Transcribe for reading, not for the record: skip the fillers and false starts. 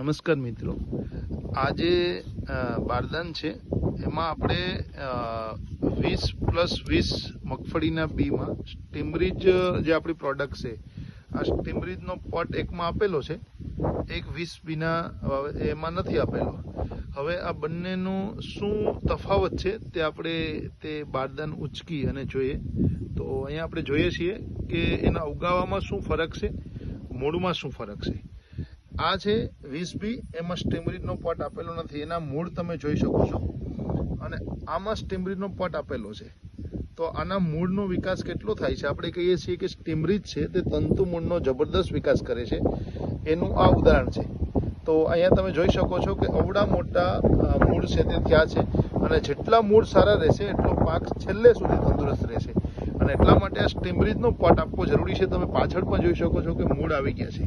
નમસ્કાર મિત્રો, આજે બારદાન છે એમાં આપણે 20+20 મગફળીના બીમાં સ્ટીમરીજ જે આપણી પ્રોડક્ટ છે આ સ્ટીમરીજનો પોટ એકમાં આપેલો છે, એક 20 બીના એમાં નથી આપેલો. હવે આ બંનેનું શું તફાવત છે તે આપણે તે બારદાન ઉચકી અને જોઈએ. તો અહીંયા આપણે જોઈએ છીએ કે એના ઉગાવામાં શું ફરક છે, મૂળમાં શું ફરક છે. આ છે 20 બી, એમાં સ્ટીમરીજનો પોટ આપેલો નથી, એના મૂળ તમે જોઈ શકો છો, અને આમાં સ્ટીમરીજનો પોટ આપેલો છે. તો આના મૂળનો વિકાસ કેટલો થાય છે? આપણે કહીએ છીએ કે સ્ટીમરીજ છે તે તંતુ મૂળનો જબરદસ્ત વિકાસ કરે છે, એનું આ ઉદાહરણ છે. તો અહીંયા તમે જોઈ શકો છો કે અવડા મોટા મૂળ છે તે થયા છે, અને જેટલા મૂળ સારા રહેશે એટલો પાક છેલ્લે સુધી તંદુરસ્ત રહેશે, અને એટલા માટે આ સ્ટીમરીજનો પોટ આપવો જરૂરી છે. તમે પાછળ પણ જોઈ શકો છો કે મૂળ આવી ગયા છે.